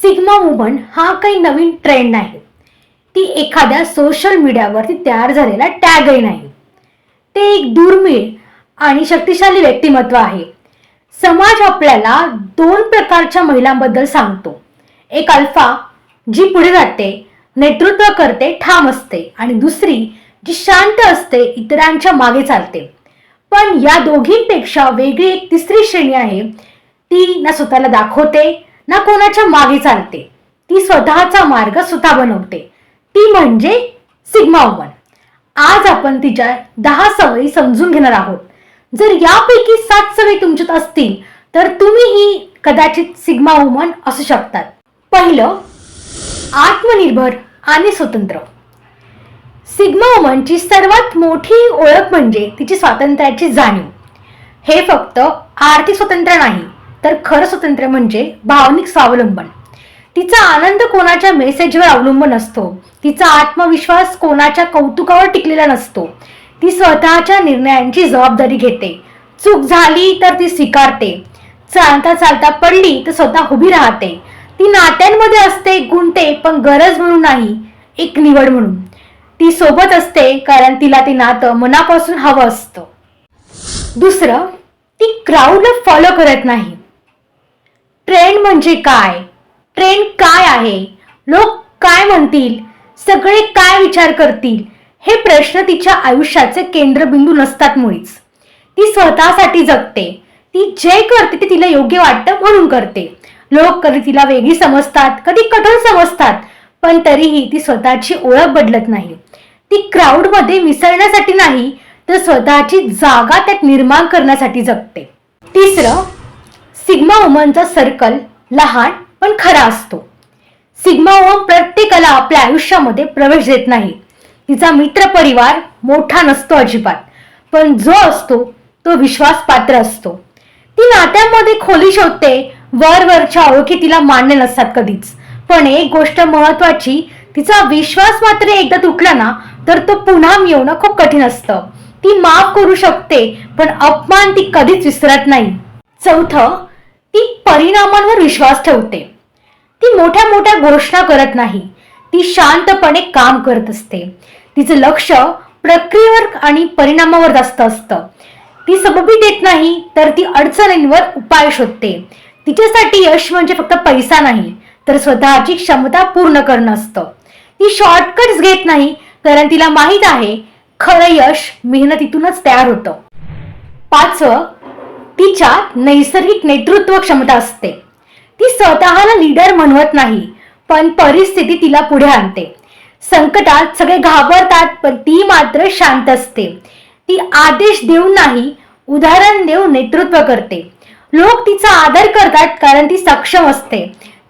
Sigma woman हा काही नवीन trend नाही. ती एखाद्या सोशल मीडियावरती तयार झालेला टॅगही नाही. ते एक दुर्मिळ आणि शक्तिशाली व्यक्तिमत्व आहे. समाज आपल्याला दोन प्रकारच्या महिलांबद्दल सांगतो. एक अल्फा, जी पुढे जाते, नेतृत्व करते, ठाम असते, आणि दुसरी जी शांत असते, इतरांच्या मागे चालते. पण या दोघींपेक्षा वेगळी एक तिसरी श्रेणी आहे. ती ना स्वतःला दाखवते, ना कोणाच्या मागे चालते. ती स्वतःचा मार्ग स्वतः बनवते. ती म्हणजे सिग्मा वुमन. आज आपण तिच्या 10 सवयी समजून घेणार आहोत. जर यापैकी 7 सवयी तुमच्यात असतील तर तुम्हीही कदाचित सिग्मा वुमन असू शकतात. पहिलं, आत्मनिर्भर आणि स्वतंत्र. सिग्मा वुमनची सर्वात मोठी ओळख म्हणजे तिची स्वातंत्र्याची जाणीव. हे फक्त आर्थिक स्वातंत्र्य नाही, तर खरं स्वातंत्र्य म्हणजे भावनिक स्वावलंबन. तिचा आनंद कोणाच्या मेसेजवर अवलंबून नसतो. तिचा आत्मविश्वास कोणाच्या कौतुकावर टिकलेला नसतो. ती स्वतःच्या निर्णयांची जबाबदारी घेते. चूक झाली तर ती स्वीकारते. चालता चालता पडली तर स्वतः उभी राहते. ती नात्यांमध्ये असते, गुंते, पण गरज म्हणून नाही, एक निवड म्हणून. ती सोबत असते कारण तिला ते नातं मनापासून हवं असतं. दुसरं, ती क्राऊडला फॉलो करत नाही. ट्रेंड म्हणजे काय, ट्रेंड काय आहे, लोक काय म्हणतील, सगळे काय विचार करतील, हे प्रश्न तिच्या आयुष्याचे केंद्रबिंदू नसतात मुळीच. ती स्वतःसाठी जगते. ती जे करते ते तिला योग्य वाटतं म्हणून करते. लोक कधी तिला वेगळी समजतात, कधी कठोर समजतात, पण तरीही ती स्वतःची ओळख बदलत नाही. ती क्राऊडमध्ये मिसळण्यासाठी नाही, तर स्वतःची जागा त्यात निर्माण करण्यासाठी जगते. तिसरं, सिग्मा वुमनचा सर्कल लहान पण खरा असतो. सिग्मा वुमन प्रत्येकाला आपल्या आयुष्यामध्ये प्रवेश देत नाही. तिचा मित्र परिवार मोठा नसतो अजिबात, पण जो असतो तो विश्वासपात्र असतो. ती नात्यांमध्ये खोली शोधते. वरवरच्या ओळखी तिला मान्य नसतात कधीच, पण एक गोष्ट महत्वाची, तिचा विश्वास मात्र एकदा तुटला ना तर तो पुन्हा मिळवणं खूप कठीण असतं. ती माफ करू शकते, पण अपमान ती कधीच विसरत नाही. चौथं, ती परिणामांवर विश्वास ठेवते. ती मोठ्या मोठ्या घोषणा करत नाही. ती शांतपणे काम करत असते. तिचं लक्ष प्रक्रियेवर आणि परिणामावर जास्त असतं. ती सबबी देत नाही, तर ती अडचणींवर उपाय शोधते. तिच्यासाठी यश म्हणजे फक्त पैसा नाही, तर स्वतःची क्षमता पूर्ण करणं असतं. ती शॉर्टकट्स घेत नाही, कारण तिला माहीत आहे खरं यश मेहनतीतूनच तयार होतं. पाचवं, तिच्यात नैसर्गिक नेतृत्व क्षमता असते. ती स्वतःला लीडर म्हणवत नाही, पण परिस्थिती तिला पुढे आणते. संकटात सगळे घाबरतात, पण ती मात्र शांत असते. ती आदेश देऊन नाही, उदाहरण देऊन नेतृत्व करते. लोक तिचा आदर करतात कारण ती सक्षम असते.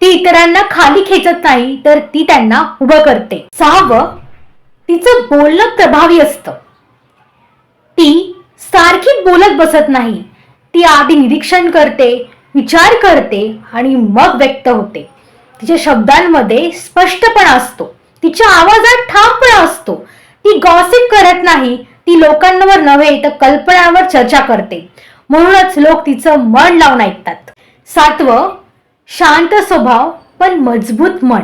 ती इतरांना खाली खेचत नाही, तर ती त्यांना उभं करते. सहावं, तिचं बोलणं प्रभावी असतं. ती सारखी बोलत बसत नाही. ती आधी निरीक्षण करते, विचार करते आणि मग व्यक्त होते. तिच्या शब्दांमध्ये स्पष्टपणा असतो. तिच्या आवाजात ठामपणा असतो. ती गॉसिप करत नाही. ती लोकांवर नव्हे तर कल्पनांवर चर्चा करते. म्हणूनच लोक तिचं मन लावून ऐकतात. सातवं, शांत स्वभाव पण मजबूत मन.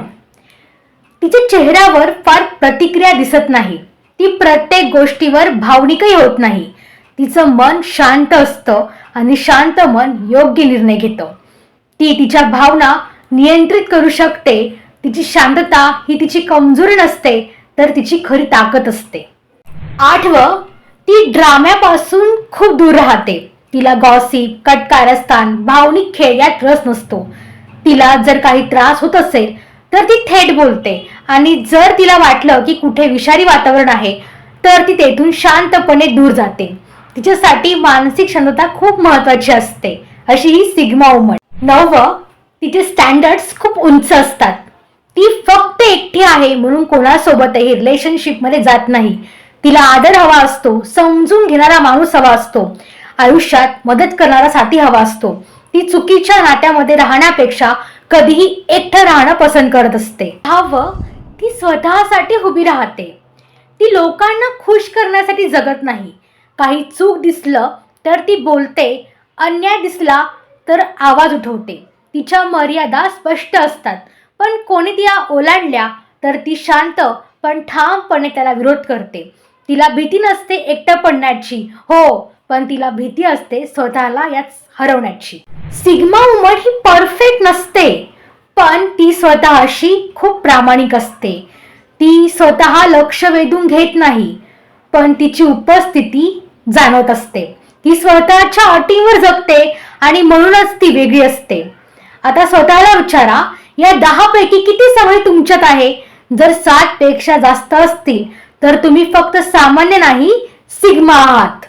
तिच्या चेहऱ्यावर फार प्रतिक्रिया दिसत नाही. ती प्रत्येक गोष्टीवर भावनिकही होत नाही. तिचं मन शांत असतं आणि शांत मन योग्य निर्णय घेतं. ती तिच्या भावना नियंत्रित करू शकते. तिची शांतता ही तिची कमजोरी नसते, तर तिची खरी ताकद असते. आठवं, ती ड्राम्यापासून खूप दूर राहते. तिला गॉसिप, कटकारस्थान, भावनिक खेळ यात रस नसतो. तिला जर काही त्रास होत असेल तर ती थेट बोलते, आणि जर तिला वाटलं की कुठे विषारी वातावरण आहे तर ती तेथून शांतपणे दूर जाते. तिच्यासाठी मानसिक शांतता खूप महत्वाची असते. अशी ही सिग्मा वुमन. नववं, तिचे स्टँडर्ड्स खूप उंच असतात. ती फक्त एकटी आहे म्हणून कोणासोबतही रिलेशनशिपमध्ये जात नाही. तिला आदर हवा असतो, समजून घेणारा माणूस हवा असतो, आयुष्यात मदत करणारा साथी हवा असतो. ती चुकीच्या नात्यामध्ये राहण्यापेक्षा कधीही एकटं राहणं पसंत करत असते. सहावं, ती स्वतःसाठी उभी राहते. ती लोकांना खुश करण्यासाठी जगत नाही. काही चूक दिसलं तर ती बोलते, अन्याय दिसला तर आवाज उठवते. तिच्या मर्यादा स्पष्ट असतात, पण कोणी तिला ओलांडल्या तर ती शांत पण ठामपणे त्याला विरोध करते. तिला भीती नसते एकटं पडण्याची, हो, पण तिला भीती असते स्वतःला यात हरवण्याची. सिग्मा वुमन ही परफेक्ट नसते, पण ती स्वतःशी खूप प्रामाणिक असते. ती स्वतः लक्ष वेधून घेत नाही, पण तिची उपस्थिती जाणवत असते. ती स्वतःच्या अटींवर जगते आणि म्हणूनच ती वेगळी असते. आता स्वतःला विचारा, या 10 पैकी किती सवयी तुमच्यात आहे? जर 7 पेक्षा जास्त असतील तर तुम्ही फक्त सामान्य नाही, सिग्मा आहात.